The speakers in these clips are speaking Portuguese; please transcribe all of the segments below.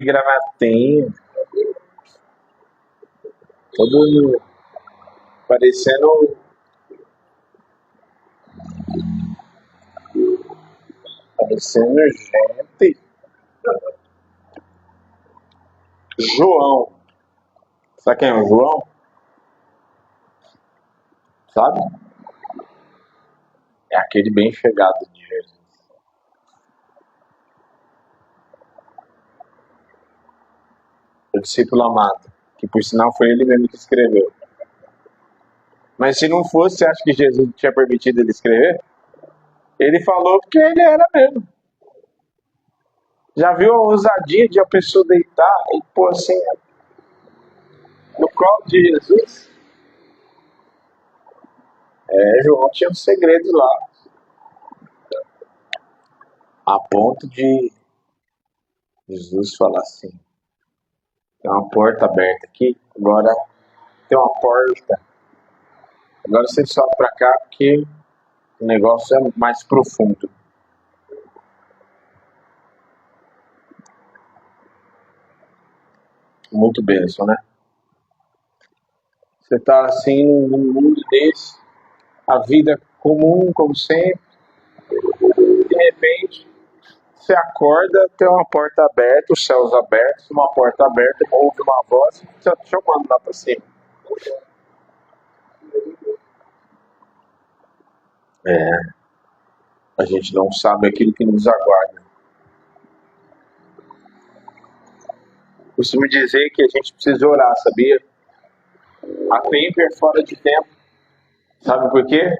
gravatinha, todo parecendo gente. João. Sabe quem é o João? Sabe? É aquele bem chegado de Jesus. O discípulo amado. Que por sinal foi ele mesmo que escreveu. Mas se não fosse, você acha que Jesus tinha permitido ele escrever? Ele falou porque ele era mesmo. Já viu a ousadia de a pessoa deitar e pôr assim no colo de Jesus? João tinha um segredo lá. A ponto de Jesus falar assim: tem uma porta aberta aqui, agora tem uma porta. Agora você sobe para cá porque o negócio é mais profundo. Muito bênção, né? Você tá assim num mundo desse, a vida comum, como sempre, de repente você acorda, tem uma porta aberta, os céus abertos, uma porta aberta, ouve uma voz te chamando lá para cima. A gente não sabe aquilo que nos aguarda. Costumo dizer que a gente precisa orar, sabia? Há tempo é fora de tempo. Sabe por quê?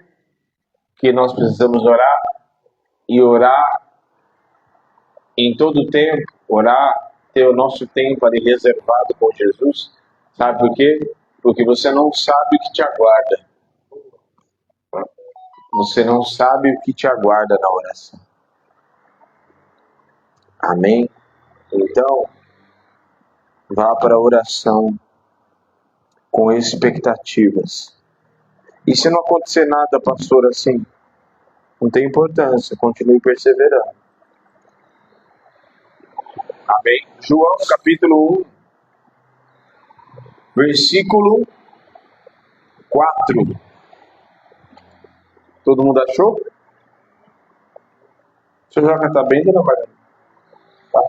Que nós precisamos orar e orar em todo o tempo, orar, ter o nosso tempo ali reservado com Jesus. Sabe por quê? Porque você não sabe o que te aguarda. Você não sabe o que te aguarda na oração. Amém? Então, vá para a oração com expectativas. E se não acontecer nada, pastor, assim, não tem importância, continue perseverando. Amém? João capítulo 1, versículo 4. Todo mundo achou? Seu Joca tá bem, dona Maria? Tá.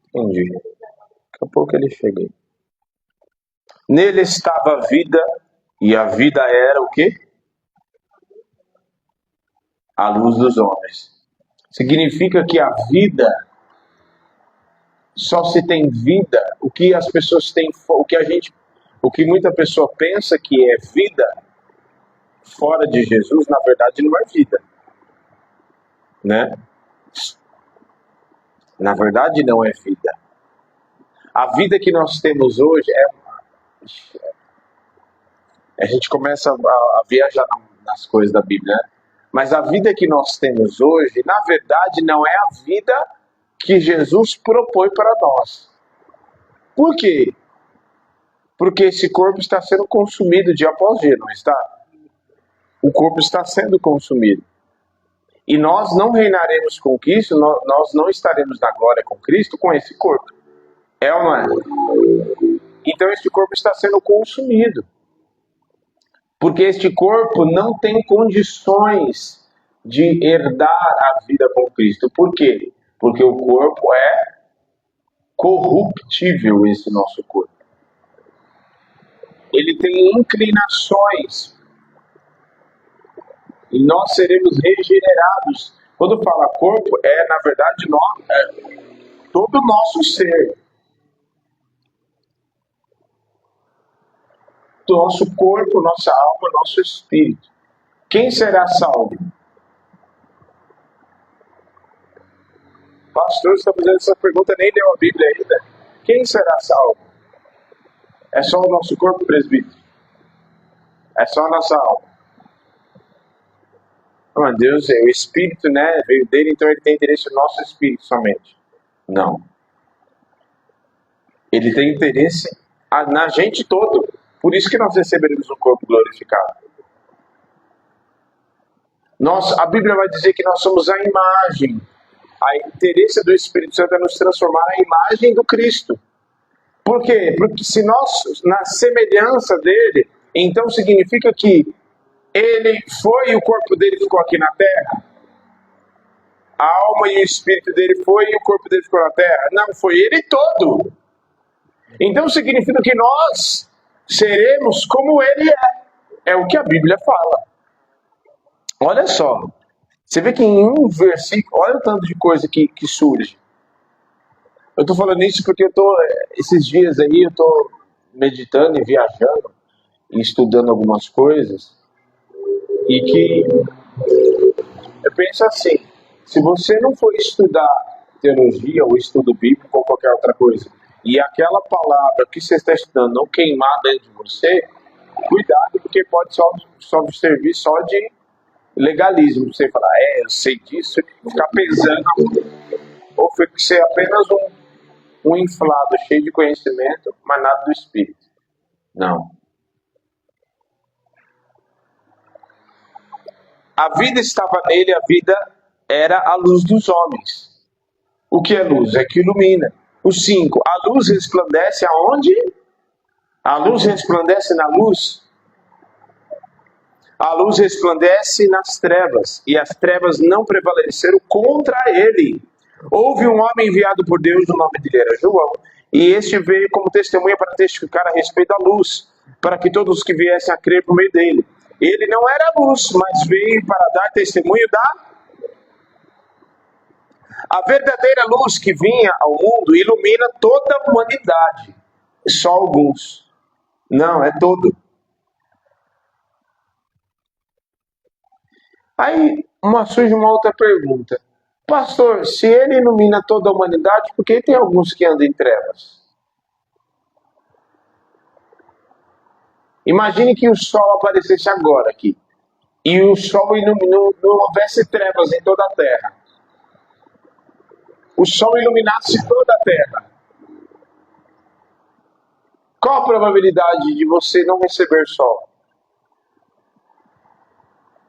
Entendi. Daqui a pouco ele chega aí. Nele estava a vida, e a vida era o quê? A luz dos homens. Significa que a vida, só se tem vida, o que as pessoas têm, o que muita pessoa pensa que é vida, fora de Jesus, na verdade não é vida, né? Na verdade não é vida. A vida que nós temos hoje a gente começa a viajar nas coisas da Bíblia, né? Mas a vida que nós temos hoje, na verdade, não é a vida que Jesus propõe para nós. Por quê? Porque esse corpo está sendo consumido dia após dia, não está? O corpo está sendo consumido. E nós não reinaremos com Cristo, nós não estaremos na glória com Cristo com esse corpo. É uma. Então esse corpo está sendo consumido. Porque este corpo não tem condições de herdar a vida com Cristo. Por quê? Porque o corpo é corruptível, esse nosso corpo. Ele tem inclinações. E nós seremos regenerados. Quando fala corpo, na verdade, todo o nosso ser. Nosso corpo, nossa alma, nosso espírito. Quem será salvo? Pastor, você está fazendo essa pergunta, nem leu a Bíblia ainda. Quem será salvo? É só o nosso corpo, presbítero? É só a nossa alma? Não, Deus, o espírito, né, veio dele, então ele tem interesse no nosso espírito somente. Não. Ele tem interesse na gente todo. Por isso que nós receberemos um corpo glorificado. A Bíblia vai dizer que nós somos a imagem. A interesse do Espírito Santo é nos transformar na imagem do Cristo. Por quê? Porque se nós, na semelhança dele, então significa que ele foi e o corpo dele ficou aqui na terra? A alma e o espírito dele foi e o corpo dele ficou na terra? Não, foi ele todo. Então significa que nós seremos como ele é. É o que a Bíblia fala. Olha só. Você vê que em um versículo, olha o tanto de coisa que surge. Eu estou falando isso porque esses dias aí, eu estou meditando e viajando e estudando algumas coisas. E que eu penso assim, se você não for estudar teologia ou estudo bíblico ou qualquer outra coisa, e aquela palavra que você está estudando não queimar dentro de você, cuidado, porque pode só servir só de legalismo. Você falar, eu sei disso, ficar pesando, ou ser apenas um inflado cheio de conhecimento, mas nada do Espírito. Não. A vida estava nele, a vida era a luz dos homens. O que é luz? É que ilumina. O 5. A luz resplandece aonde? A luz resplandece na luz. A luz resplandece nas trevas, e as trevas não prevaleceram contra ele. Houve um homem enviado por Deus, o nome dele era João, e este veio como testemunha para testificar a respeito da luz, para que todos que viessem a crer por meio dele. Ele não era luz, mas veio para dar testemunho da... A verdadeira luz que vinha ao mundo ilumina toda a humanidade. Só alguns. Não, é todo. Aí surge uma outra pergunta. Pastor, se ele ilumina toda a humanidade, por que tem alguns que andam em trevas? Imagine que o sol aparecesse agora aqui. E o sol iluminou, não houvesse trevas em toda a terra. O sol iluminasse toda a terra. Qual a probabilidade de você não receber sol?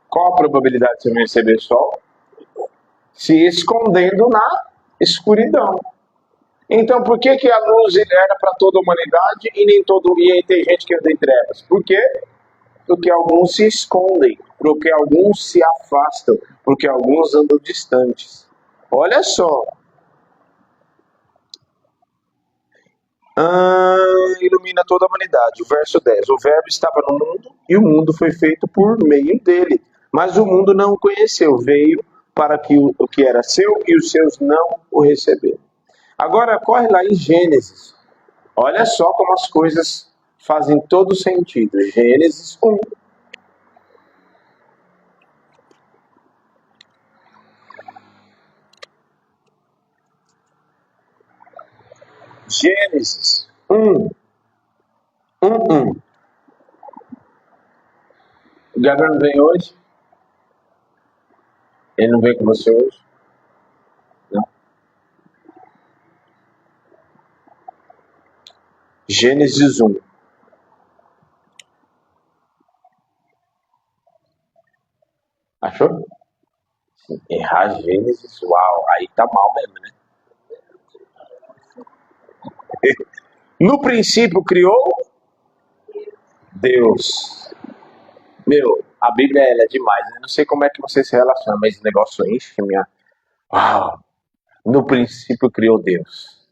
Qual a probabilidade de você não receber sol? Se escondendo na escuridão. Então, por que a luz era para toda a humanidade e nem todo e aí tem gente que anda em trevas? Por quê? Porque alguns se escondem, porque alguns se afastam, porque alguns andam distantes. Olha só. Ilumina toda a humanidade. O verso 10. O verbo estava no mundo e o mundo foi feito por meio dele. Mas o mundo não o conheceu. Veio para que o que era seu e os seus não o receberam. Agora, corre lá em Gênesis. Olha só como as coisas fazem todo sentido. Gênesis 1. Gênesis 1. 1. O Gabriel não vem hoje? Ele não veio com você hoje? Não. Gênesis 1. Achou? Errar Gênesis, uau, aí tá mal mesmo, né? No princípio criou Deus. Meu, a Bíblia ela é demais, né? Não sei como é que você se relaciona, mas esse negócio enche minha... Uau! No princípio criou Deus.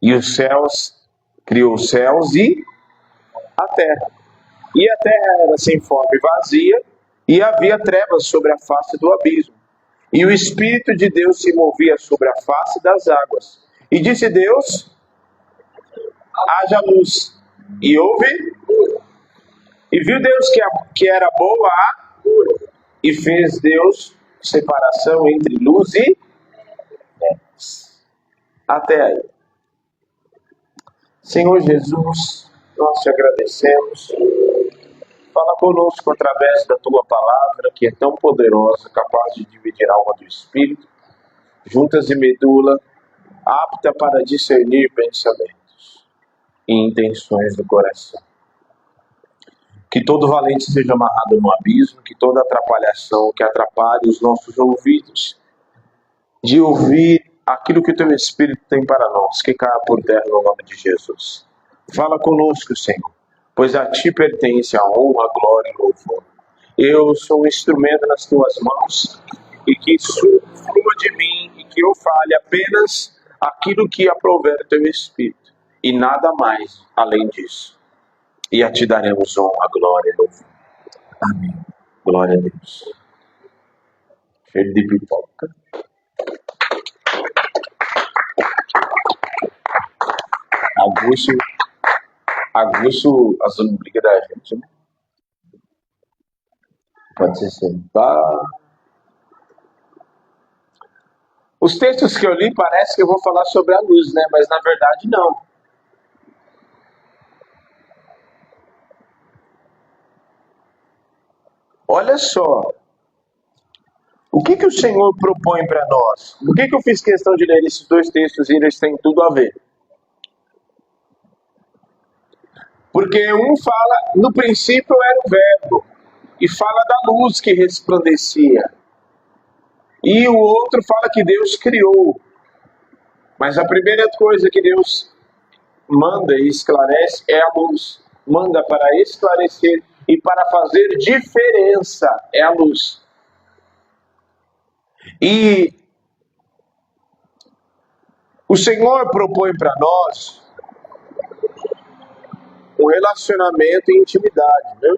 E os céus, criou os céus e a terra. E a terra era sem forma e vazia, e havia trevas sobre a face do abismo. E o Espírito de Deus se movia sobre a face das águas. E disse Deus, haja luz. E houve, e viu Deus que era boa e fez Deus separação entre luz e trevas. Até aí. Senhor Jesus, nós te agradecemos. Fala conosco através da tua palavra, que é tão poderosa, capaz de dividir a alma do espírito, juntas e medula, apta para discernir pensamentos e intenções do coração. Que todo valente seja amarrado no abismo, que toda atrapalhação que atrapalhe os nossos ouvidos, de ouvir aquilo que o teu Espírito tem para nós, que caia por terra no nome de Jesus. Fala conosco, Senhor, pois a ti pertence a honra, a glória e louvor. Eu sou um instrumento nas tuas mãos, e que flua de mim, e que eu fale apenas aquilo que aprouver o teu Espírito, e nada mais além disso. E a ti daremos honra, glória e louvor. Amém. Glória a Deus. Cheiro de pipoca. Aguço as lombrigas da gente, né? Pode ser sentar. Os textos que eu li parece que eu vou falar sobre a luz, né? Mas na verdade não. Olha só. O que o Senhor propõe para nós? Por que eu fiz questão de ler esses dois textos e eles têm tudo a ver? Porque um fala, no princípio era o verbo, e fala da luz que resplandecia. E o outro fala que Deus criou. Mas a primeira coisa que Deus manda e esclarece é a luz. Manda para esclarecer e para fazer diferença é a luz. E o Senhor propõe para nós um relacionamento e intimidade, né?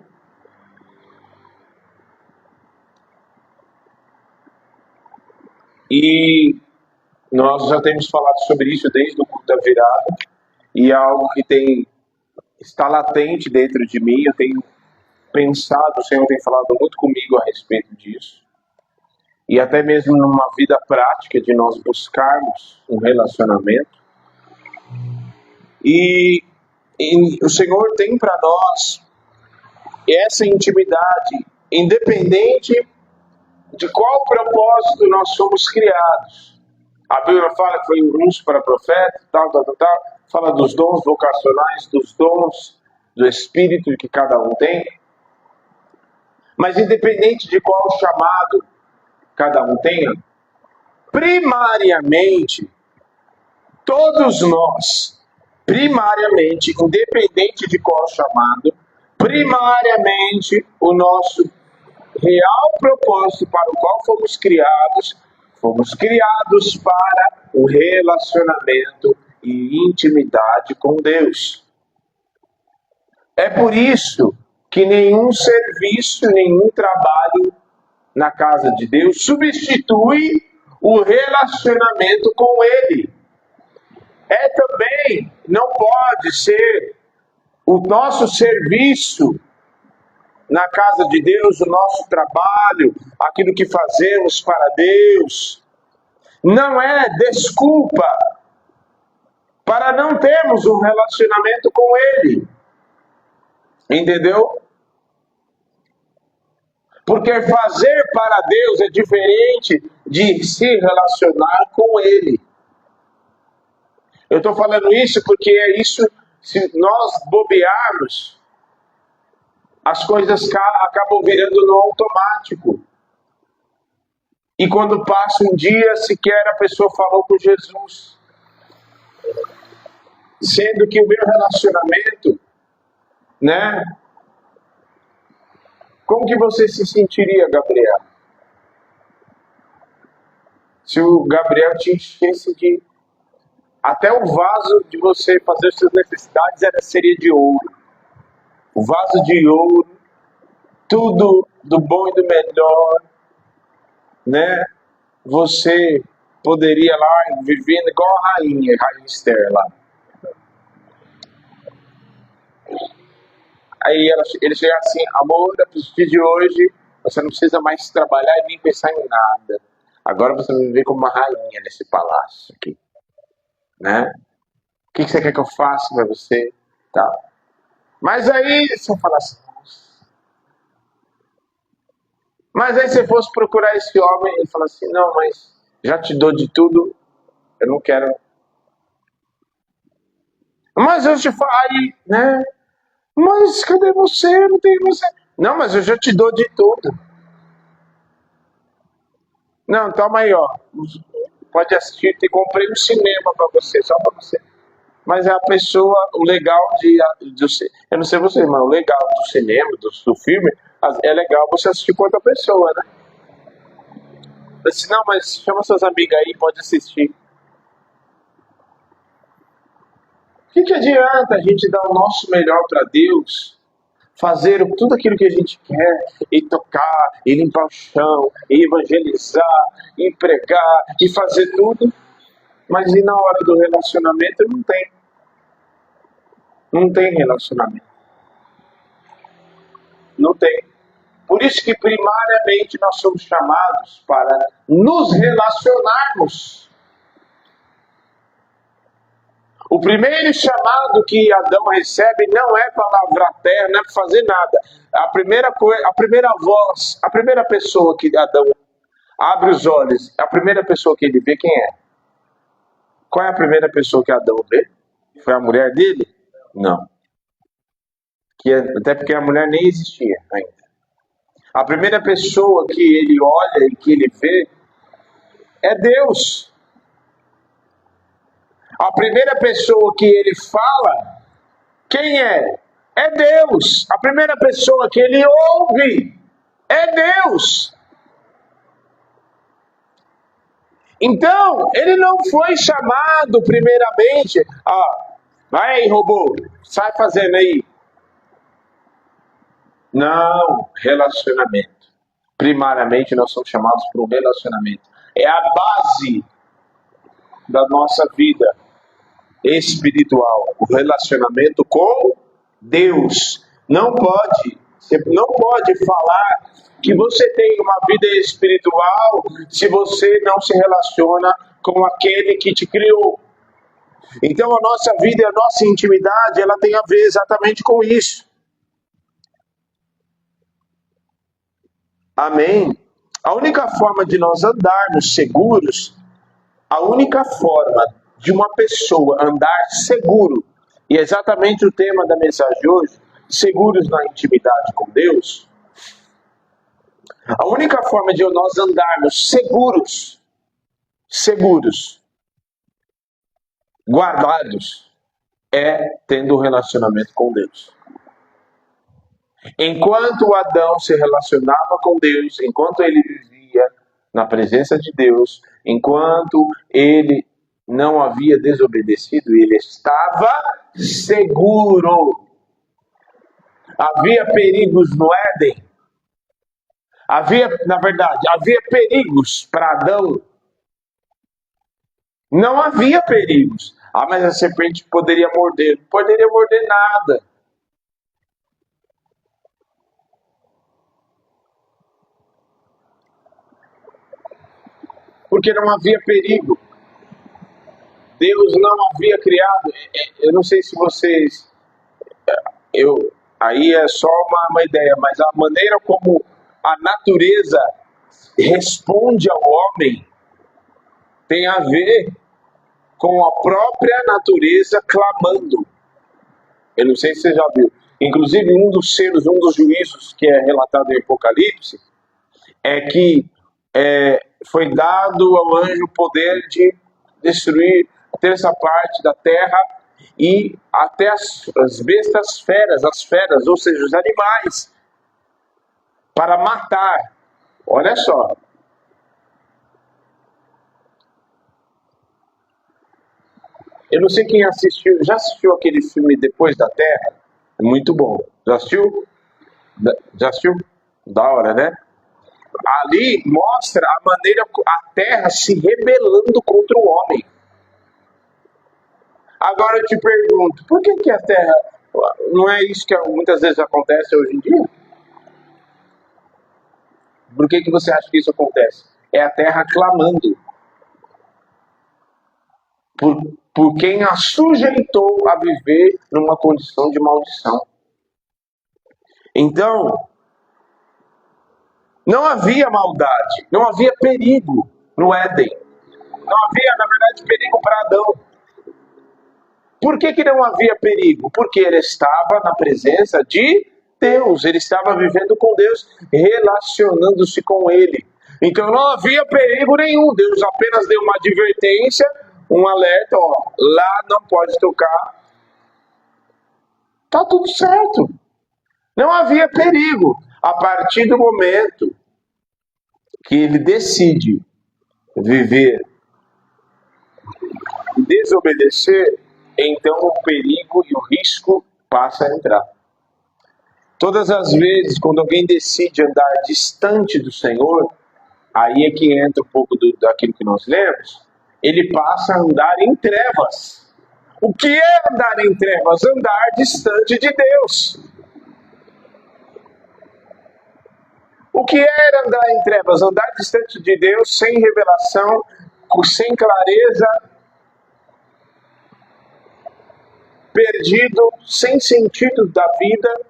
E nós já temos falado sobre isso desde o culto da virada, e é algo que está latente dentro de mim. Eu tenho pensado, o Senhor tem falado muito comigo a respeito disso, e até mesmo numa vida prática de nós buscarmos um relacionamento. E o Senhor tem para nós essa intimidade, independente de qual propósito nós somos criados. A Bíblia fala que foi uns para profeta, tal. Fala dos dons vocacionais, dos dons do Espírito que cada um tem. Mas independente de qual chamado cada um tenha, primariamente, todos nós, independente de qual chamado, primariamente o nosso real propósito para o qual fomos criados para o relacionamento e intimidade com Deus. É por isso que nenhum serviço, nenhum trabalho na casa de Deus substitui o relacionamento com Ele. É também, não pode ser o nosso serviço na casa de Deus, o nosso trabalho, aquilo que fazemos para Deus, não é desculpa para não termos um relacionamento com Ele. Entendeu? Porque fazer para Deus é diferente de se relacionar com Ele. Eu estou falando isso porque é isso, se nós bobearmos, as coisas acabam virando no automático. E quando passa um dia, sequer a pessoa falou com Jesus. Sendo que o meu relacionamento, né? Como que você se sentiria, Gabriel? Se o Gabriel te enchesse de... Até o vaso de você fazer suas necessidades seria de ouro. O vaso de ouro, tudo do bom e do melhor, né? Você poderia lá vivendo igual a rainha Esther lá. Aí ele chega assim: amor, a partir de hoje você não precisa mais trabalhar e nem pensar em nada. Agora você vai viver como uma rainha nesse palácio aqui, né? O que você quer que eu faça para você? Tá. Mas aí você fala assim: mas aí você fosse procurar esse homem e fala assim: não, mas já te dou de tudo, eu não quero. Mas eu te falo, aí, né? Mas cadê você? Não tem você. Não, mas eu já te dou de tudo. Não, toma aí, ó. Pode assistir. Te comprei um cinema pra você, só pra você. Mas é a pessoa, o legal eu não sei você, mas o legal do cinema, do filme, é legal você assistir com outra pessoa, né? Eu disse, não, mas chama suas amigas aí, pode assistir. O que adianta a gente dar o nosso melhor para Deus, fazer tudo aquilo que a gente quer, e tocar, e limpar o chão, e evangelizar, e pregar, e fazer tudo, mas e na hora do relacionamento não tem. Não tem relacionamento. Não tem. Por isso que primariamente nós somos chamados para nos relacionarmos. O primeiro chamado que Adão recebe não é para lavrar a terra, não é para fazer nada. A primeira voz, a primeira pessoa que Adão abre os olhos, a primeira pessoa que ele vê, quem é? Qual é a primeira pessoa que Adão vê? Foi a mulher dele? Não. Até porque a mulher nem existia ainda. A primeira pessoa que ele olha e que ele vê é Deus. A primeira pessoa que ele fala, quem é? É Deus. A primeira pessoa que ele ouve é Deus. Então, ele não foi chamado primeiramente, vai aí, robô, sai fazendo aí. Não, relacionamento. Primariamente nós somos chamados para um relacionamento. É a base da nossa vida espiritual, o relacionamento com Deus. Você não pode falar que você tem uma vida espiritual se você não se relaciona com aquele que te criou. Então a nossa vida e a nossa intimidade, ela tem a ver exatamente com isso. Amém? A única forma de nós andarmos seguros, a única forma de uma pessoa andar seguro, e é exatamente o tema da mensagem de hoje, seguros na intimidade com Deus, a única forma de nós andarmos seguros, guardados, é tendo um relacionamento com Deus. Enquanto Adão se relacionava com Deus, enquanto ele vivia na presença de Deus, enquanto ele não havia desobedecido, ele estava seguro. Havia perigos no Éden. Havia perigos para Adão. Não havia perigos. Mas a serpente poderia morder. Não poderia morder nada. Porque não havia perigo. Deus não havia criado. Eu não sei se vocês. Aí é só uma ideia, mas a maneira como a natureza responde ao homem tem a ver com a própria natureza clamando. Eu não sei se você já viu. Inclusive, um dos juízos que é relatado em Apocalipse é que foi dado ao anjo o poder de destruir a terça parte da terra e até as bestas as feras, ou seja, os animais, para matar. Olha só. Eu não sei quem assistiu, já assistiu aquele filme Depois da Terra? É muito bom. Já assistiu? Já assistiu? Da hora, né? Ali mostra a maneira, a Terra se rebelando contra o homem. Agora eu te pergunto, por que a Terra... Não é isso que muitas vezes acontece hoje em dia? Por que você acha que isso acontece? É a Terra clamando por quem a sujeitou a viver numa condição de maldição. Então, não havia maldade, não havia perigo no Éden. Não havia, na verdade, perigo para Adão. Por que não havia perigo? Porque ele estava na presença de Deus, ele estava vivendo com Deus, relacionando-se com ele. Então não havia perigo nenhum, Deus apenas deu uma advertência, um alerta, ó, lá não pode tocar, tá tudo certo. Não havia perigo. A partir do momento que ele decide viver e desobedecer, então o perigo e o risco passa a entrar. Todas as vezes, quando alguém decide andar distante do Senhor, aí é que entra um pouco daquilo que nós lemos, ele passa a andar em trevas. O que é andar em trevas? Andar distante de Deus. O que é andar em trevas? Andar distante de Deus, sem revelação, sem clareza, perdido, sem sentido da vida.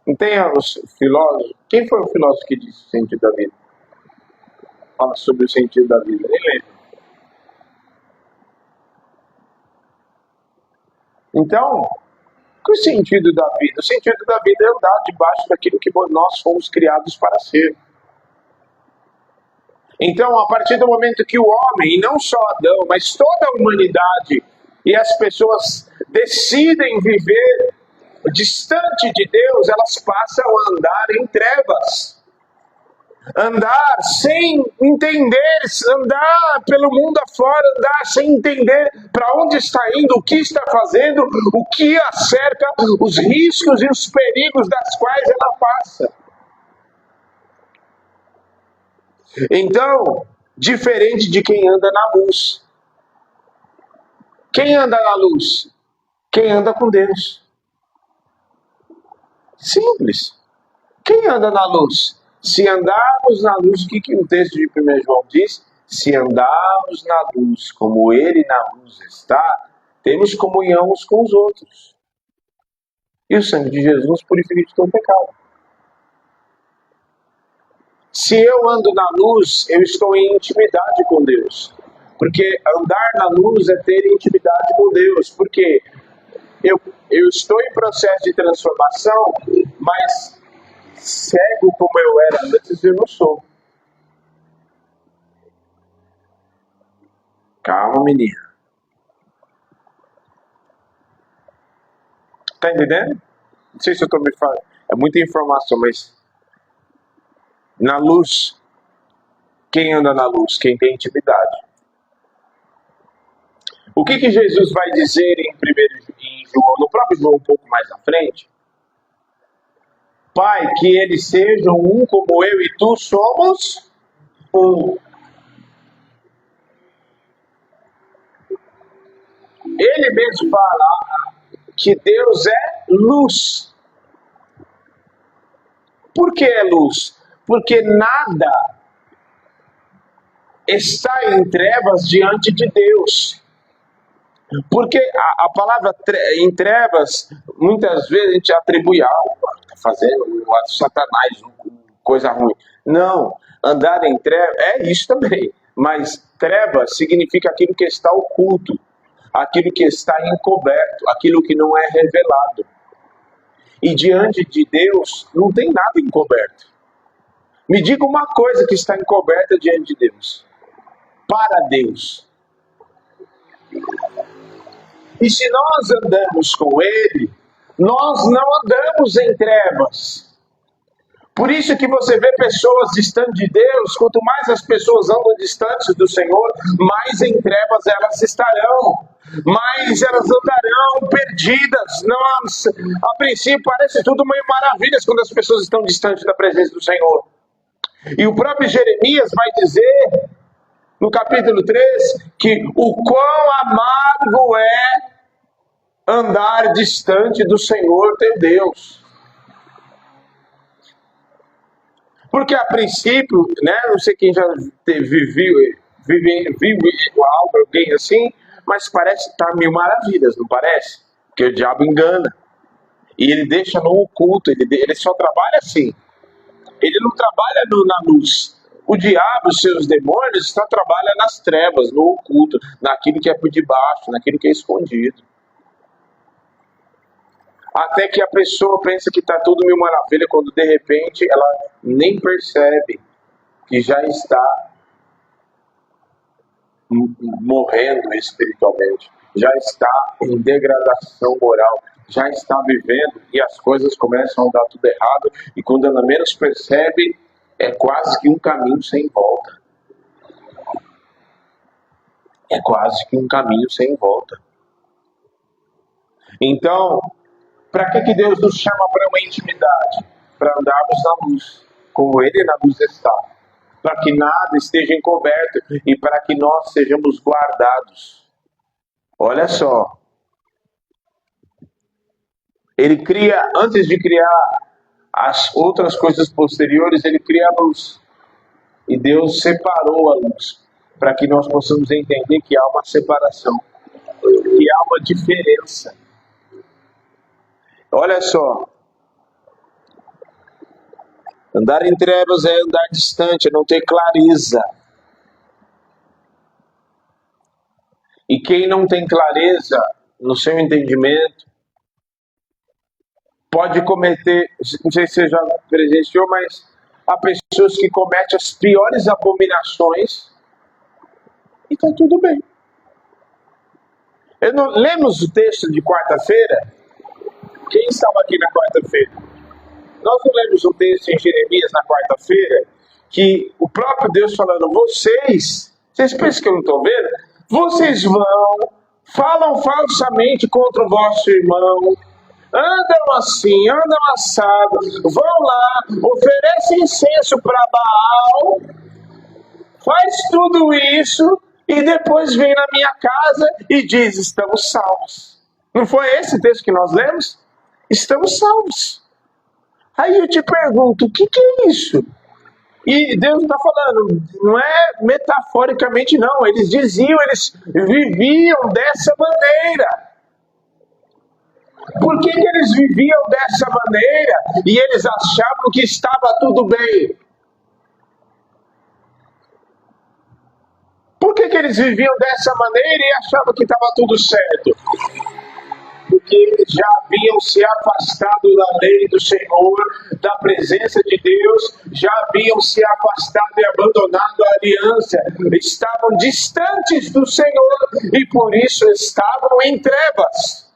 Não tem os filósofos? Quem foi o filósofo que disse o sentido da vida? Fala sobre o sentido da vida. Nem lembro. Então, qual é o sentido da vida? O sentido da vida é andar debaixo daquilo que nós fomos criados para ser. Então, a partir do momento que o homem, e não só Adão, mas toda a humanidade e as pessoas decidem viver distante de Deus, elas passam a andar em trevas. Andar sem entender, andar pelo mundo afora, andar sem entender para onde está indo, o que está fazendo, o que a cerca, os riscos e os perigos das quais ela passa. Então, diferente de quem anda na luz. Quem anda na luz? Quem anda com Deus. Simples. Quem anda na luz? Se andarmos na luz, o que o texto de 1 João diz? Se andarmos na luz como ele na luz está, temos comunhão uns com os outros. E o sangue de Jesus nos purifica de todo pecado. Se eu ando na luz, eu estou em intimidade com Deus. Porque andar na luz é ter intimidade com Deus. Porque eu estou em processo de transformação, mas cego como eu era antes, eu não sou. Calma, menina. Tá entendendo? Não sei se eu estou me falando. É muita informação, mas na luz, quem anda na luz? Quem tem intimidade. O que Jesus vai dizer em João, no próprio João, um pouco mais à frente? Pai, que eles sejam um como eu e tu somos um. Ele mesmo fala que Deus é luz. Por que é luz? Porque nada está em trevas diante de Deus. Porque a palavra em trevas, muitas vezes a gente atribui algo, está fazendo um Satanás, coisa ruim. Não, andar em trevas é isso também. Mas trevas significa aquilo que está oculto, aquilo que está encoberto, aquilo que não é revelado. E diante de Deus não tem nada encoberto. Me diga uma coisa que está encoberta diante de Deus. Para Deus. E se nós andamos com Ele, nós não andamos em trevas. Por isso que você vê pessoas distantes de Deus, quanto mais as pessoas andam distantes do Senhor, mais em trevas elas estarão. Mais elas andarão perdidas. Nossa, a princípio parece tudo meio maravilhas quando as pessoas estão distantes da presença do Senhor. E o próprio Jeremias vai dizer, no capítulo 3, que o quão amargo é andar distante do Senhor teu Deus. Porque a princípio, né, não sei quem já vive algo, alguém assim, mas parece estar mil maravilhas, não parece? Porque o diabo engana. E ele deixa no oculto, ele só trabalha assim. Ele não trabalha na luz. O diabo, os seus demônios, só trabalham nas trevas, no oculto, naquilo que é por debaixo, naquilo que é escondido. Até que a pessoa pensa que está tudo mil maravilha, quando de repente ela nem percebe que já está morrendo espiritualmente, já está em degradação moral, já está vivendo e as coisas começam a dar tudo errado, e quando ela menos percebe, é quase que um caminho sem volta. É quase que um caminho sem volta. Então, para que Deus nos chama para uma intimidade? Para andarmos na luz, como Ele na luz está. Para que nada esteja encoberto e para que nós sejamos guardados. Olha só. Ele cria, antes de criar as outras coisas posteriores, Ele cria a luz. E Deus separou a luz, para que nós possamos entender que há uma separação, que há uma diferença. Olha só. Andar em trevas é andar distante, é não ter clareza. E quem não tem clareza no seu entendimento, pode cometer, não sei se você já presenciou, mas há pessoas que cometem as piores abominações e está tudo bem. Lemos o texto de quarta-feira? Quem estava aqui na quarta-feira? Nós não lemos um texto em Jeremias na quarta-feira que o próprio Deus falando, vocês pensam que eu não estou vendo? Vocês falam falsamente contra o vosso irmão, andam assim, andam assado, vão lá, oferecem incenso para Baal, faz tudo isso e depois vem na minha casa e diz, estamos salvos. Não foi esse texto que nós lemos? Estamos salvos. Aí eu te pergunto, o que é isso? E Deus está falando, não é metaforicamente não, eles diziam, eles viviam dessa maneira. Por que eles viviam dessa maneira e eles achavam que estava tudo bem? Por que eles viviam dessa maneira e achavam que estava tudo certo? Porque eles já haviam se afastado da lei do Senhor, da presença de Deus, já haviam se afastado e abandonado a aliança, estavam distantes do Senhor e por isso estavam em trevas.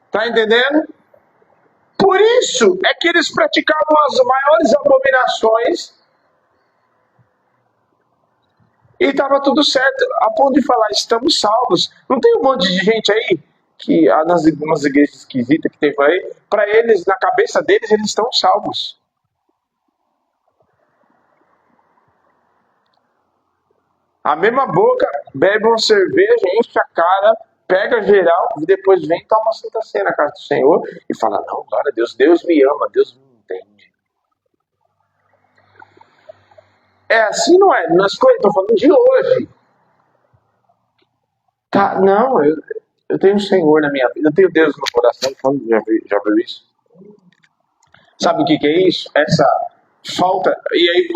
Está entendendo? Por isso é que eles praticavam as maiores abominações e estava tudo certo, a ponto de falar, estamos salvos. Não tem um monte de gente aí que nas igrejas esquisitas que teve aí, para eles, na cabeça deles, eles estão salvos. A mesma boca bebe uma cerveja, enche a cara, pega geral, e depois vem e toma uma Santa Ceia na casa do Senhor e fala, não, glória a Deus, Deus me ama, Deus me entende. É assim, não é? Nas coisas, estou falando de hoje. Tá, não, eu tenho o Senhor na minha vida, eu tenho Deus no meu coração, já viu isso? Sabe o que é isso? Essa falta, e aí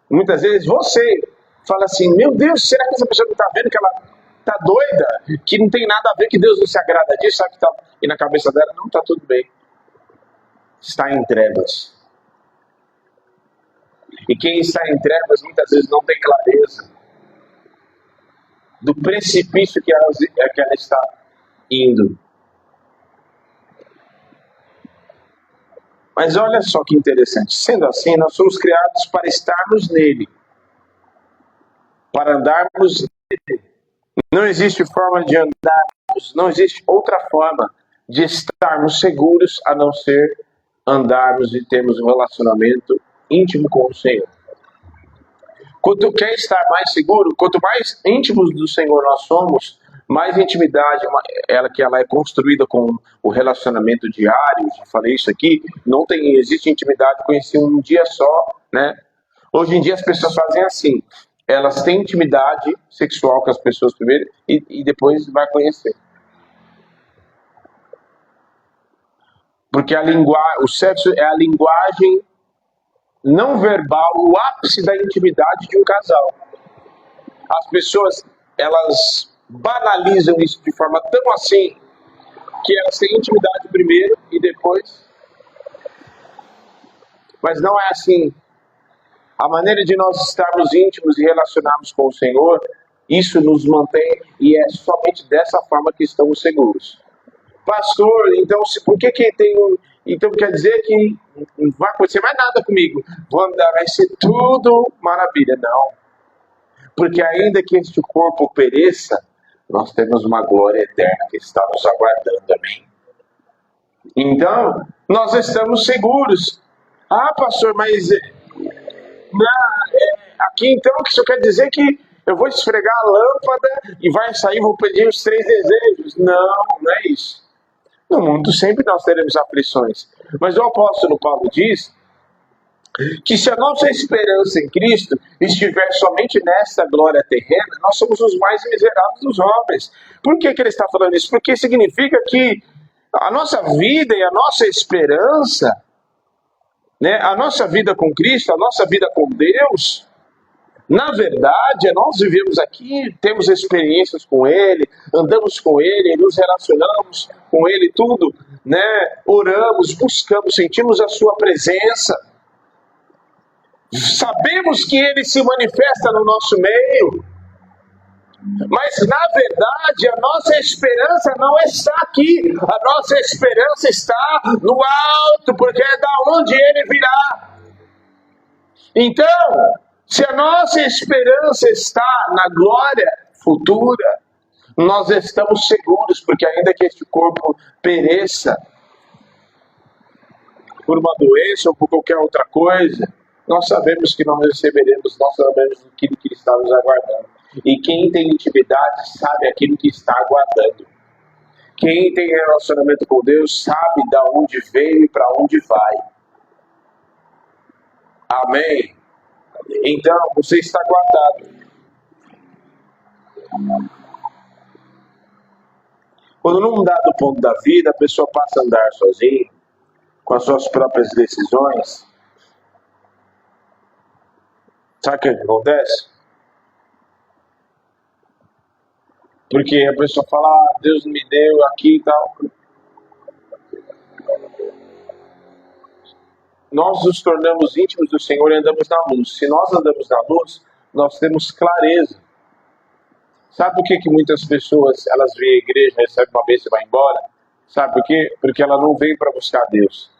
muitas vezes você fala assim, meu Deus, será que essa pessoa não está vendo que ela está doida? Que não tem nada a ver, que Deus não se agrada disso, sabe que tá, e na cabeça dela, não, está tudo bem. Está em trevas. E quem está em trevas muitas vezes não tem clareza do precipício que ela está indo. Mas olha só que interessante. Sendo assim, nós somos criados para estarmos nele. Para andarmos nele. Não existe forma de andarmos, não existe outra forma de estarmos seguros a não ser andarmos e termos um relacionamento íntimo com o Senhor. Quanto quer estar mais seguro, quanto mais íntimos do Senhor nós somos, mais intimidade ela é construída com o relacionamento diário. Já falei isso aqui, não existe intimidade conhecida um dia só, né? Hoje em dia as pessoas fazem assim, elas têm intimidade sexual com as pessoas primeiro e depois vai conhecer. Porque o sexo é a linguagem não verbal, o ápice da intimidade de um casal. As pessoas, elas banalizam isso de forma tão assim, que elas têm intimidade primeiro e depois. Mas não é assim. A maneira de nós estarmos íntimos e relacionarmos com o Senhor, isso nos mantém, e é somente dessa forma que estamos seguros. Pastor, então por que tem então quer dizer que não vai acontecer mais nada comigo? Vou andar, vai ser tudo maravilha. Não. Porque ainda que este corpo pereça, nós temos uma glória eterna que está nos aguardando, amém? Então, nós estamos seguros. Ah, pastor, mas aqui então, que isso quer dizer que eu vou esfregar a lâmpada e vai sair, vou pedir os 3 desejos. Não, não é isso. No mundo sempre nós teremos aflições. Mas o apóstolo Paulo diz que se a nossa esperança em Cristo estiver somente nesta glória terrena, nós somos os mais miseráveis dos homens. Por que ele está falando isso? Porque significa que a nossa vida e a nossa esperança, né, a nossa vida com Cristo, a nossa vida com Deus, na verdade, nós vivemos aqui, temos experiências com Ele, andamos com Ele, nos relacionamos com Ele, tudo, né? Oramos, buscamos, sentimos a Sua presença. Sabemos que Ele se manifesta no nosso meio, mas na verdade a nossa esperança não está aqui, a nossa esperança está no alto, porque é da onde Ele virá. Então, se a nossa esperança está na glória futura, nós estamos seguros, porque ainda que este corpo pereça por uma doença ou por qualquer outra coisa, nós sabemos que nós receberemos, nós sabemos aquilo que está nos aguardando. E quem tem intimidade sabe aquilo que está aguardando. Quem tem relacionamento com Deus sabe de onde veio e para onde vai. Amém? Então, você está guardado. Quando num dado ponto da vida, a pessoa passa a andar sozinha, com as suas próprias decisões, sabe o que acontece? Porque a pessoa fala, Deus me deu aqui e tal. Nós nos tornamos íntimos do Senhor e andamos na luz. Se nós andamos na luz, nós temos clareza. Sabe por que muitas pessoas, elas vêm à igreja, recebem uma bênção e vão embora? Sabe por quê? Porque ela não veio para buscar Deus.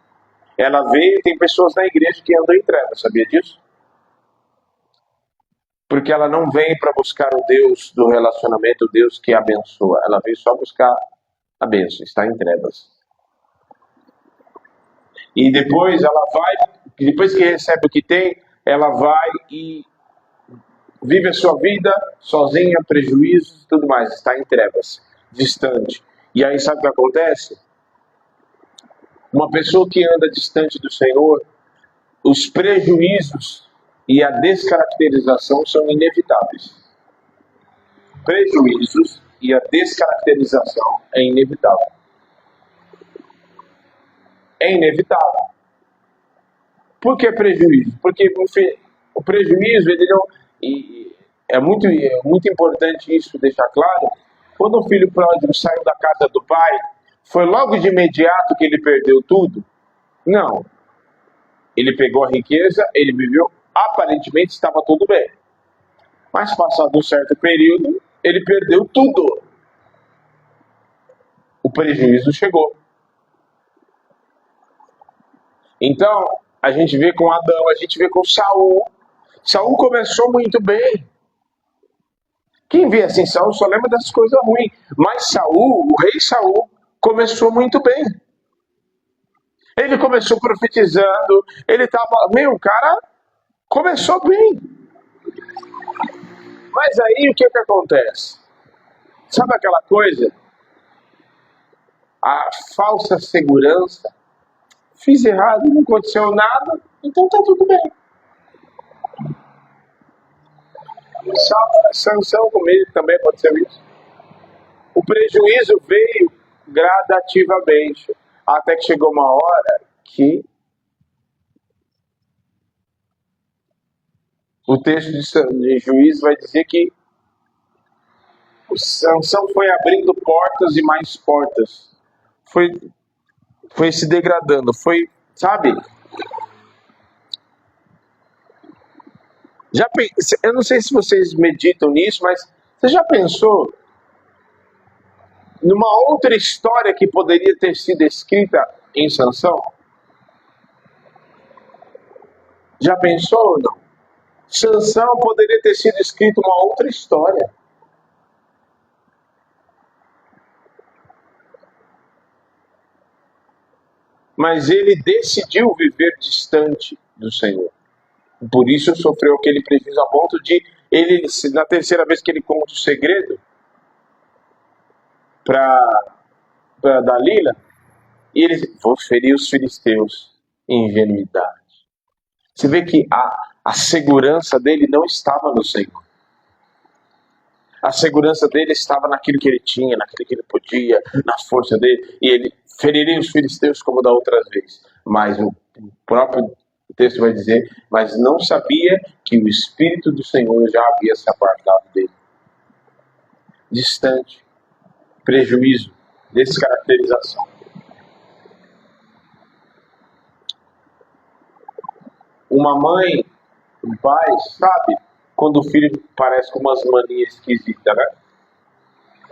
Ela veio e tem pessoas na igreja que andam em trevas, sabia disso? Porque ela não vem para buscar o Deus do relacionamento, o Deus que abençoa. Ela veio só buscar a bênção, está em trevas. E depois ela vai, depois que recebe o que tem, ela vai e vive a sua vida sozinha, prejuízos e tudo mais. Está em trevas, distante. E aí sabe o que acontece? Uma pessoa que anda distante do Senhor, os prejuízos e a descaracterização são inevitáveis. Prejuízos e a descaracterização é inevitável. É inevitável. Por que prejuízo? Porque o prejuízo, ele não... É muito importante isso deixar claro. Quando o filho pródigo saiu da casa do pai, foi logo de imediato que ele perdeu tudo? Não. Ele pegou a riqueza, ele viveu, aparentemente estava tudo bem. Mas passado um certo período, ele perdeu tudo. O prejuízo chegou. Então, a gente vê com Adão, a gente vê com Saul. Saul começou muito bem. Quem vê assim Saul só lembra das coisas ruins. Mas Saul, o rei Saul, começou muito bem. Ele começou profetizando, ele estava... o cara começou bem. Mas aí o que acontece? Sabe aquela coisa? A falsa segurança. Fiz errado, não aconteceu nada, então tá tudo bem. Sansão comigo também aconteceu isso. O prejuízo veio gradativamente, até que chegou uma hora que O texto de Juízes vai dizer que o Sansão foi abrindo portas e mais portas. Foi se degradando. Sabe? Eu não sei se vocês meditam nisso, mas você já pensou numa outra história que poderia ter sido escrita em Sansão? Já pensou ou não? Sansão poderia ter sido escrito uma outra história. Mas ele decidiu viver distante do Senhor. Por isso sofreu aquele prejuízo a ponto de ele, na terceira vez que ele conta o segredo para Dalila, e ele vou ferir os filisteus em ingenuidade. Você vê que a segurança dele não estava no Senhor. A segurança dele estava naquilo que ele tinha, naquilo que ele podia, na força dele. E ele feriria os filisteus como da outra vez. Mas o próprio texto vai dizer, mas não sabia que o Espírito do Senhor já havia se apartado dele. Distante, prejuízo, descaracterização. Uma mãe, um pai, sabe quando o filho parece com umas manias esquisitas, né?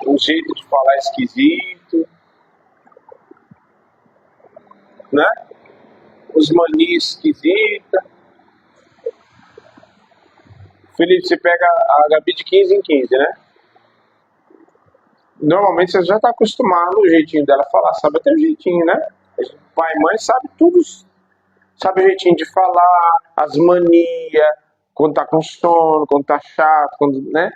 Um jeito de falar esquisito, né? Os manias esquisitas. Felipe, você pega a Gabi de 15 em 15, né? Normalmente você já está acostumado o jeitinho dela falar, sabe até o jeitinho, né? Pai e mãe sabe tudo, sabe o jeitinho de falar, as manias, quando tá com sono, quando tá chato, né?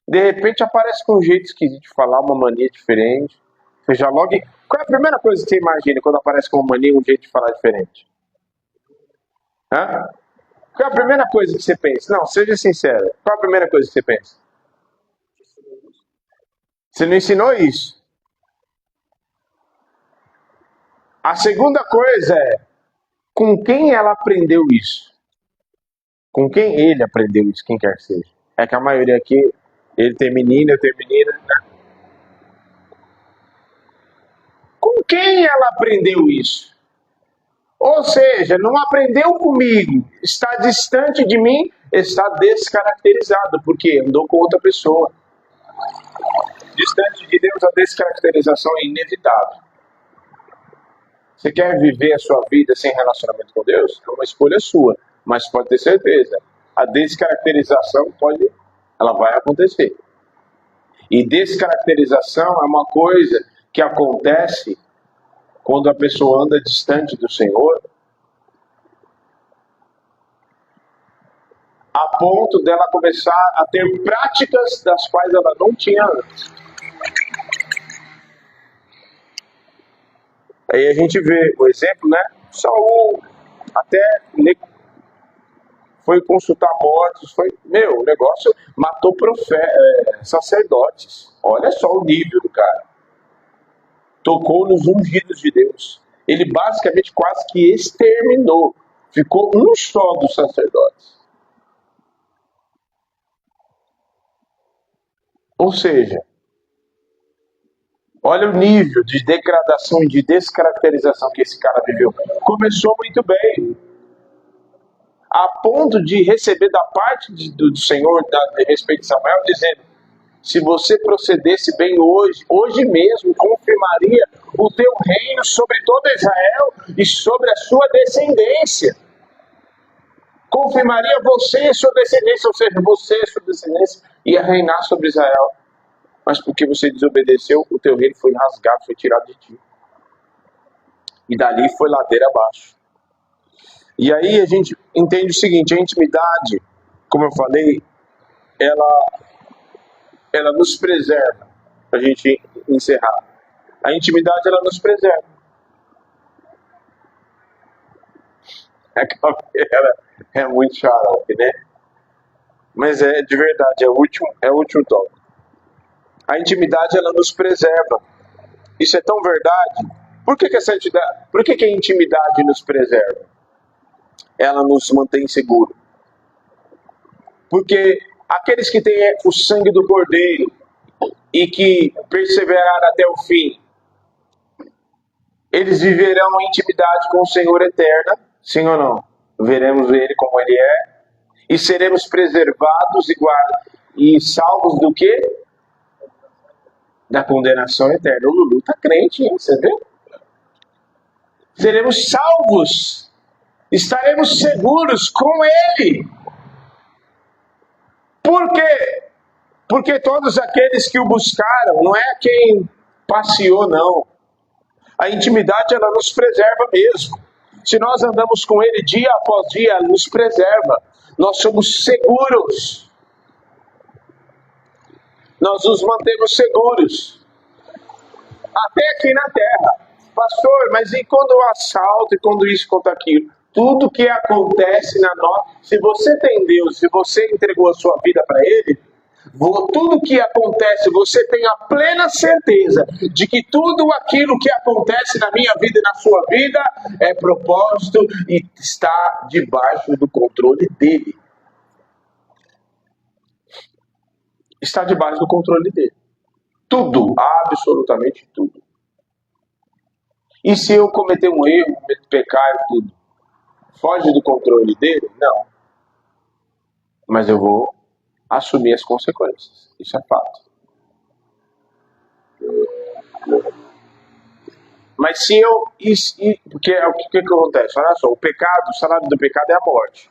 De repente aparece com um jeito esquisito de falar, uma mania diferente. Você já logo... Qual é a primeira coisa que você imagina quando aparece com uma mania, um jeito de falar diferente? Hã? Qual é a primeira coisa que você pensa? Não, seja sincero. Qual é a primeira coisa que você pensa? Você não ensinou isso. A segunda coisa é, com quem ela aprendeu isso? Com quem ele aprendeu isso, quem quer que seja? É que a maioria aqui, ele tem menina, eu tenho menina, né? Com quem ela aprendeu isso? Ou seja, não aprendeu comigo, está distante de mim, está descaracterizado, porque andou com outra pessoa. Distante de Deus, a descaracterização é inevitável. Você quer viver a sua vida sem relacionamento com Deus? É uma escolha sua, mas pode ter certeza, a descaracterização ela vai acontecer. E descaracterização é uma coisa que acontece quando a pessoa anda distante do Senhor, a ponto dela começar a ter práticas das quais ela não tinha antes. Aí a gente vê o exemplo, né? Saul até foi consultar mortos, o negócio matou sacerdotes. Olha só o nível do cara. Tocou nos ungidos de Deus. Ele basicamente quase que exterminou. Ficou um só dos sacerdotes. Ou seja, olha o nível de degradação e de descaracterização que esse cara viveu. Começou muito bem, a ponto de receber da parte do Senhor, a respeito de Samuel, dizendo, se você procedesse bem hoje mesmo, confirmaria o teu reino sobre toda Israel e sobre a sua descendência. Confirmaria você e sua descendência, ou seja, você e sua descendência ia reinar sobre Israel. Mas porque você desobedeceu, o teu reino foi rasgado, foi tirado de ti. E dali foi ladeira abaixo. E aí a gente entende o seguinte, a intimidade, como eu falei, ela nos preserva. Para a gente encerrar. A intimidade, ela nos preserva. Ela é muito xarope, né? Mas é de verdade, é o último tópico. A intimidade, ela nos preserva. Isso é tão verdade. Por que a intimidade nos preserva? Ela nos mantém seguros. Porque aqueles que têm o sangue do Cordeiro e que perseveraram até o fim, eles viverão em intimidade com o Senhor eterna, sim ou não? Veremos Ele como Ele é, e seremos preservados e salvos do quê? Da condenação eterna. O Lulu tá crente, hein? Você vê? Seremos salvos, estaremos seguros com Ele. Por quê? Porque todos aqueles que o buscaram, não é quem passeou, não. A intimidade, ela nos preserva mesmo. Se nós andamos com Ele dia após dia, ela nos preserva. Nós somos seguros. Nós nos mantemos seguros. Até aqui na terra. Pastor, mas e quando o assalto, e quando isso, quando aquilo? Tudo que acontece na nossa... Se você tem Deus, se você entregou a sua vida para Ele, tudo que acontece, você tem a plena certeza de que tudo aquilo que acontece na minha vida e na sua vida é propósito e está debaixo do controle dele. Está debaixo do controle dele. Tudo, absolutamente tudo. E se eu cometer um erro, pecar e tudo, foge do controle dele? Não. Mas eu vou assumir as consequências. Isso é fato. Mas se eu... Porque o que acontece? Olha só, o pecado, o salário do pecado é a morte.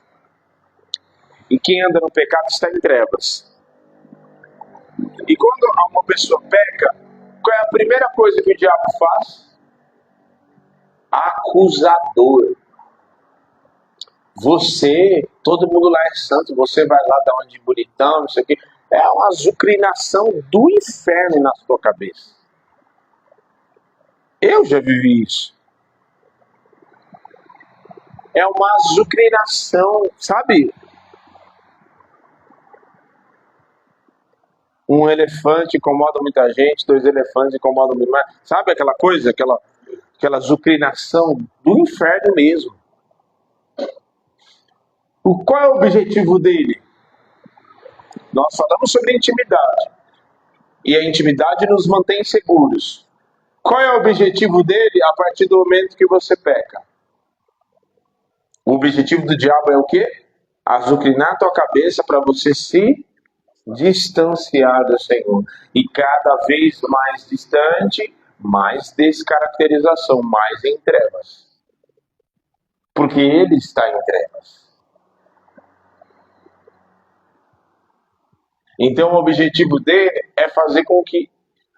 E quem anda no pecado está em trevas. E quando uma pessoa peca, qual é a primeira coisa que o diabo faz? Acusador. Você, todo mundo lá é santo, você vai lá dar uma de bonitão, não sei o quê. É uma azucrinação do inferno na sua cabeça. Eu já vivi isso. É uma azucrinação, sabe? Um elefante incomoda muita gente, 2 elefantes incomodam muito mais. Sabe aquela coisa, aquela azucrinação do inferno mesmo. Qual é o objetivo dele? Nós falamos sobre intimidade. E a intimidade nos mantém seguros. Qual é o objetivo dele a partir do momento que você peca? O objetivo do diabo é o quê? Azucrinar a tua cabeça para você se distanciar do Senhor. E cada vez mais distante, mais descaracterização, mais em trevas. Porque ele está em trevas. Então o objetivo dele é fazer com que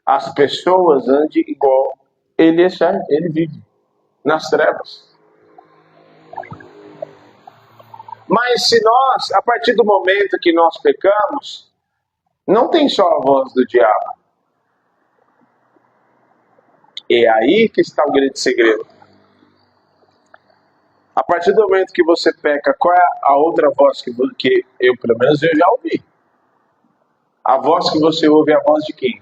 as pessoas andem igual ele vive, nas trevas. Mas se nós, a partir do momento que nós pecamos, não tem só a voz do diabo. É aí que está o grande segredo. A partir do momento que você peca, qual é a outra voz que eu, pelo menos, eu já ouvi? A voz que você ouve é a voz de quem?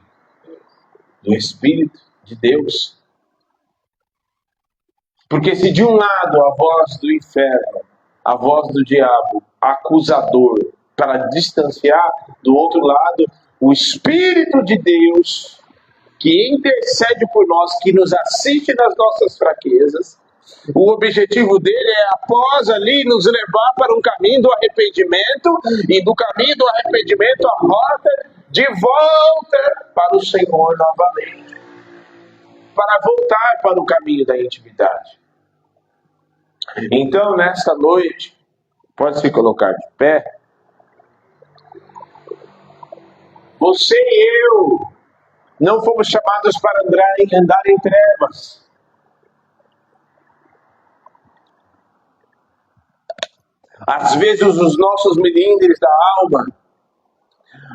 Do Espírito de Deus. Porque se de um lado a voz do inferno, a voz do diabo, acusador, para distanciar, do outro lado, o Espírito de Deus, que intercede por nós, que nos assiste nas nossas fraquezas. O objetivo dele é, após ali, nos levar para um caminho do arrependimento, e do caminho do arrependimento a rota de volta para o Senhor novamente, para voltar para o caminho da intimidade. Então, nesta noite, pode se colocar de pé. Você e eu não fomos chamados para andar em trevas. Às vezes os nossos melindres da alma,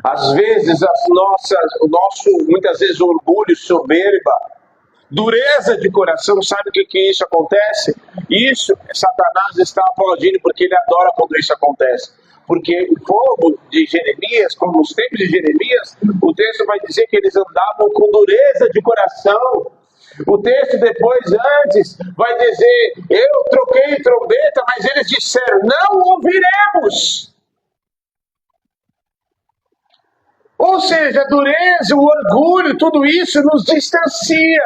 às vezes muitas vezes orgulho, soberba, dureza de coração, sabe o que isso acontece? Isso, Satanás está aplaudindo porque ele adora quando isso acontece. Porque o povo de Jeremias, como os tempos de Jeremias, o texto vai dizer que eles andavam com dureza de coração. O texto depois, antes, vai dizer, eu troquei trombeta, mas eles disseram, não ouviremos. Ou seja, a dureza, o orgulho, tudo isso nos distancia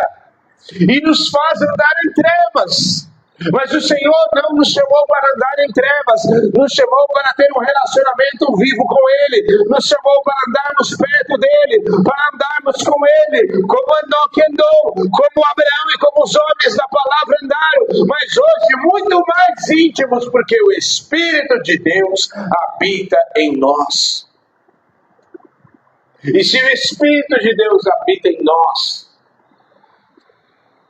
e nos faz andar em trevas. Mas o Senhor não nos chamou para andar em trevas, nos chamou para ter um relacionamento vivo com Ele, nos chamou para andarmos perto dEle, para andarmos com Ele, como Enoque andou, como Abraão e como os homens da palavra andaram, mas hoje muito mais íntimos, porque o Espírito de Deus habita em nós. E se o Espírito de Deus habita em nós,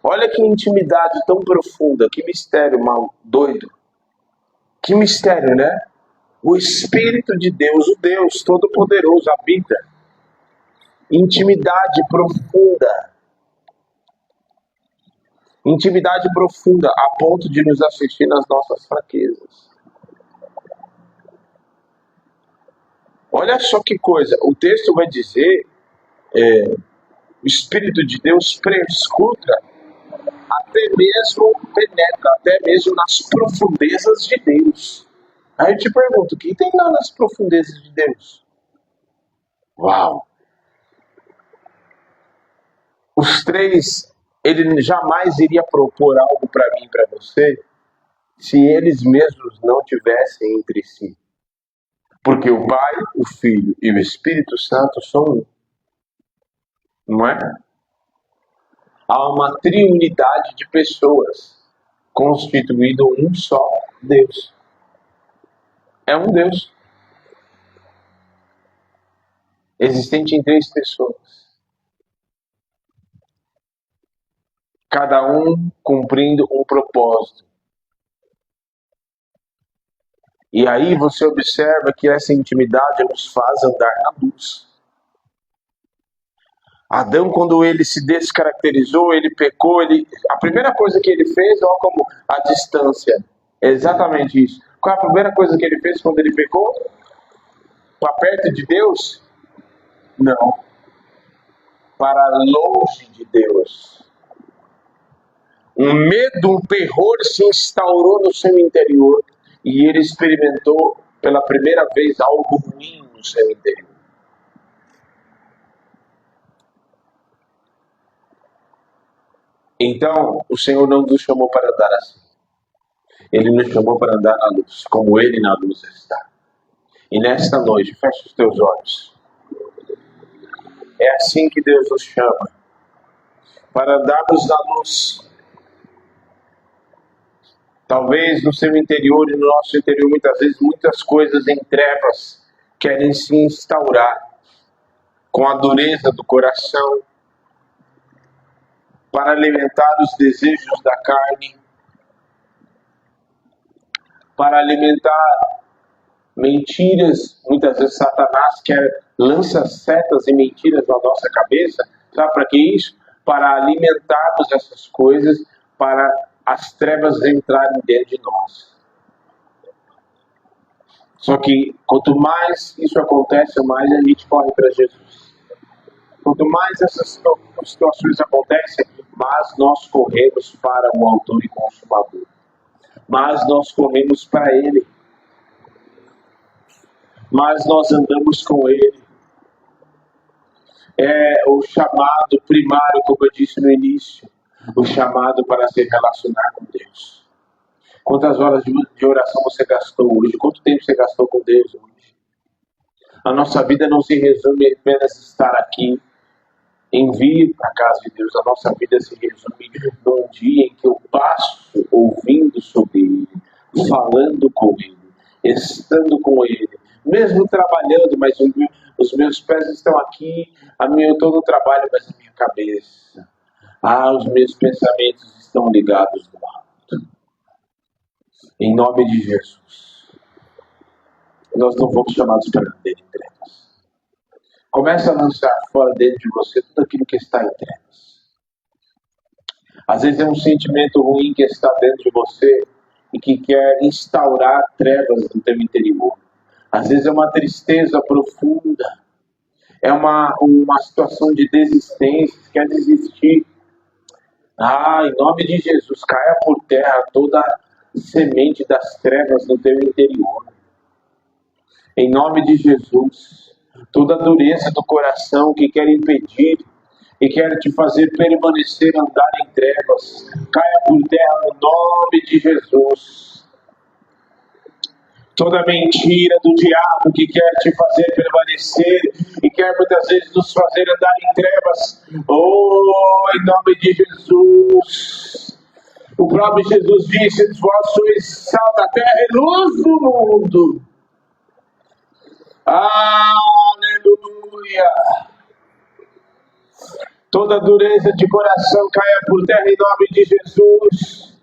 olha que intimidade tão profunda, que mistério mal doido. Que mistério, né? O Espírito de Deus, o Deus Todo-Poderoso habita. Intimidade profunda. Intimidade profunda a ponto de nos assistir nas nossas fraquezas. Olha só que coisa, o texto vai dizer, o Espírito de Deus prescruta, até mesmo penetra, até mesmo nas profundezas de Deus. Aí eu te pergunto, o que tem lá nas profundezas de Deus? Uau! Os três, ele jamais iria propor algo para mim e para você, se eles mesmos não tivessem entre si. Porque o Pai, o Filho e o Espírito Santo são um. Não é? Há uma triunidade de pessoas, constituído um só Deus. É um Deus. Existente em três pessoas. Cada um cumprindo um propósito. E aí você observa que essa intimidade nos faz andar na luz. Adão, quando ele se descaracterizou, ele pecou, a primeira coisa que ele fez, olha como a distância, é exatamente isso. Qual é a primeira coisa que ele fez quando ele pecou? Para perto de Deus? Não. Para longe de Deus. Um medo, um terror se instaurou no seu interior e ele experimentou pela primeira vez algo ruim no seu interior. Então, o Senhor não nos chamou para andar assim. Ele nos chamou para andar na luz, como Ele na luz está. E nesta noite, feche os teus olhos. É assim que Deus nos chama. Para andarmos na luz. Talvez no seu interior e no nosso interior, muitas vezes, muitas coisas em trevas querem se instaurar com a dureza do coração, para alimentar os desejos da carne, para alimentar mentiras. Muitas vezes Satanás lança setas e mentiras na nossa cabeça. Sabe para que isso? Para alimentarmos essas coisas, para as trevas entrarem dentro de nós. Só que quanto mais isso acontece, mais a gente corre para Jesus. Quanto mais essas situações acontecem, mais nós corremos para o autor e consumador. Mas nós corremos para Ele. Mas nós andamos com Ele. É o chamado primário, como eu disse no início. O chamado para se relacionar com Deus. Quantas horas de oração você gastou hoje? Quanto tempo você gastou com Deus hoje? A nossa vida não se resume a apenas estar aqui em vir para a casa de Deus. A nossa vida se resume num dia em que eu passo ouvindo sobre Ele, falando com Ele, estando com Ele, mesmo trabalhando, mas os meus pés estão aqui, eu estou no trabalho, mas a minha cabeça, os meus pensamentos estão ligados no alto. Em nome de Jesus, nós não fomos chamados para andar em trevas. Comece a lançar fora dentro de você tudo aquilo que está em trevas. Às vezes é um sentimento ruim que está dentro de você e que quer instaurar trevas no teu interior. Às vezes é uma tristeza profunda. É uma situação de desistência, quer desistir. Em nome de Jesus, caia por terra toda semente das trevas no teu interior. Em nome de Jesus, toda dureza do coração que quer impedir e quer te fazer permanecer, andar em trevas, caia por terra no nome de Jesus. Toda mentira do diabo que quer te fazer permanecer e quer muitas vezes nos fazer andar em trevas, em nome de Jesus. O próprio Jesus disse: vós sois sal da terra e luz do mundo. Aleluia! Toda dureza de coração caia por terra em nome de Jesus.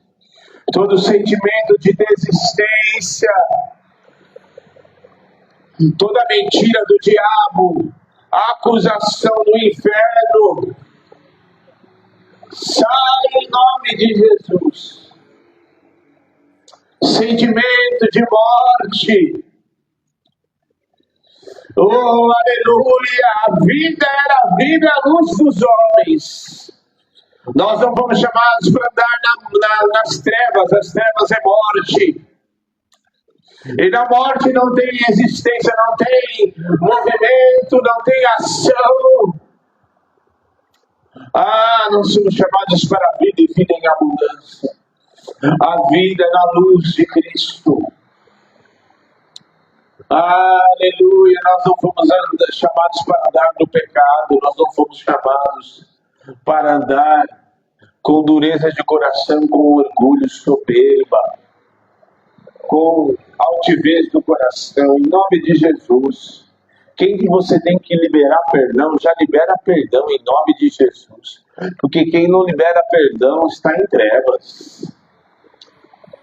Todo sentimento de desistência, toda mentira do diabo, acusação do inferno, sai em nome de Jesus. Sentimento de morte, aleluia, a vida era a vida, a luz dos homens. Nós não fomos chamados para andar nas trevas, as trevas é morte. E na morte não tem existência, não tem movimento, não tem ação. Nós somos chamados para a vida e vida em abundância. A vida na luz de Cristo. Aleluia, nós não fomos chamados para andar no pecado, nós não fomos chamados para andar com dureza de coração, com orgulho, soberba, com altivez do coração, em nome de Jesus. Quem que você tem que liberar perdão, já libera perdão em nome de Jesus. Porque quem não libera perdão está em trevas.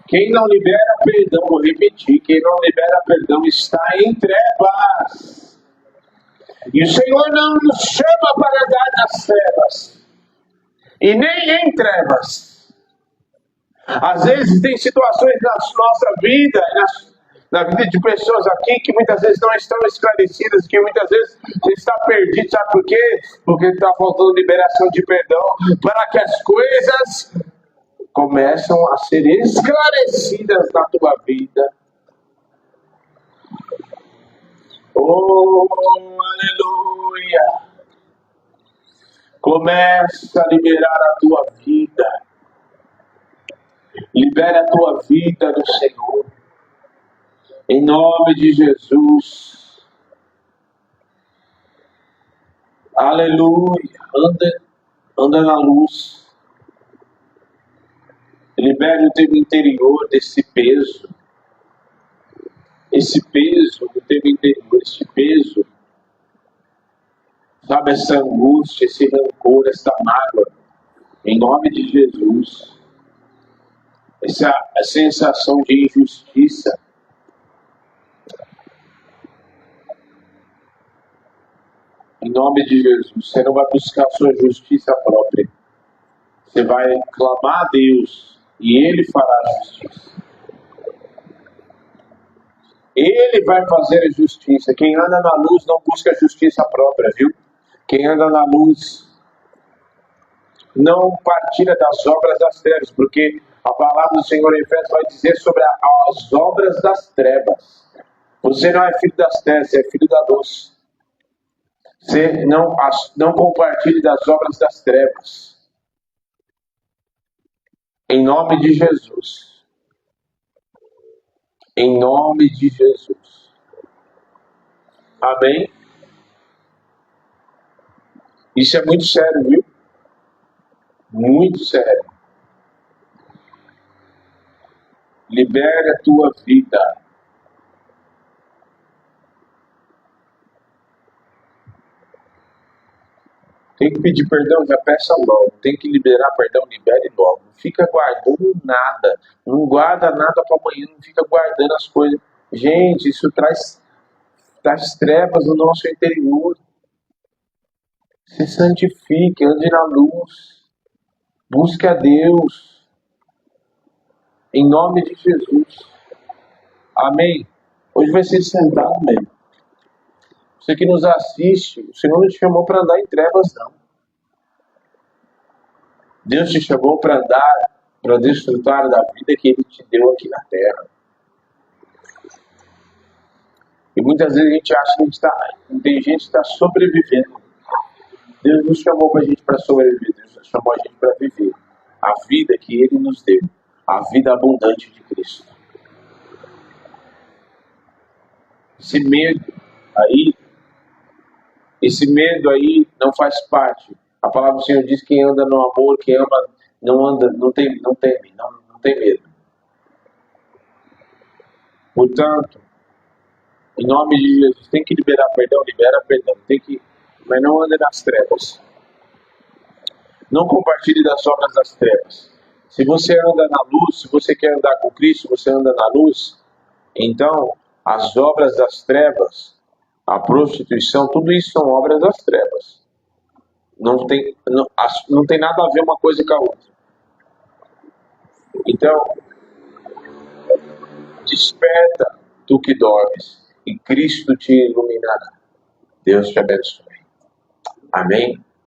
Quem não libera perdão, vou repetir, quem não libera perdão está em trevas. E o Senhor não nos chama para andar nas trevas. E nem em trevas. Às vezes tem situações na nossa vida, na vida de pessoas aqui, que muitas vezes não estão esclarecidas, que muitas vezes você está perdido, sabe por quê? Porque está faltando liberação de perdão, para que as coisas começam a ser esclarecidas na tua vida. Aleluia! Começa a liberar a tua vida. Libera a tua vida no Senhor. Em nome de Jesus. Aleluia. Anda na luz. Libere o teu interior desse peso. Esse peso do teu interior, esse peso. Sabe, essa angústia, esse rancor, essa mágoa. Em nome de Jesus. Essa sensação de injustiça. Em nome de Jesus. Você não vai buscar a sua justiça própria. Você vai clamar a Deus. E Ele fará a justiça. Ele vai fazer a justiça. Quem anda na luz não busca a justiça própria, viu? Quem anda na luz não partilha das obras das trevas, porque a palavra do Senhor em Efésios vai dizer sobre as obras das trevas. Você não é filho das trevas, você é filho da luz. Você não compartilhe das obras das trevas. Em nome de Jesus. Em nome de Jesus. Amém? Isso é muito sério, viu? Muito sério. Libere a tua vida. Tem que pedir perdão, já peça logo. Tem que liberar perdão, libere logo. Não fica guardando nada. Não guarda nada para amanhã, não fica guardando as coisas. Gente, isso traz trevas no nosso interior. Se santifique, ande na luz. Busque a Deus. Em nome de Jesus. Amém? Hoje vai ser sentado mesmo. Você que nos assiste, o Senhor não te chamou para andar em trevas, não. Deus te chamou para andar, para desfrutar da vida que Ele te deu aqui na terra. E Muitas vezes a gente acha que tem gente que está sobrevivendo. Deus não chamou a gente para sobreviver, Deus chamou a gente para viver a vida que Ele nos deu, a vida abundante de Cristo. Esse medo aí não faz parte. A palavra do Senhor diz que quem anda no amor, quem ama, não teme, não tem medo. Portanto, em nome de Jesus, tem que liberar perdão, libera perdão. Mas não ande nas trevas. Não compartilhe das obras das trevas. Se você anda na luz, se você quer andar com Cristo, você anda na luz, então as obras das trevas, a prostituição, tudo isso são obras das trevas. Não tem nada a ver uma coisa com a outra. Então, desperta, tu que dormes, e Cristo te iluminará. Deus te abençoe. Amém?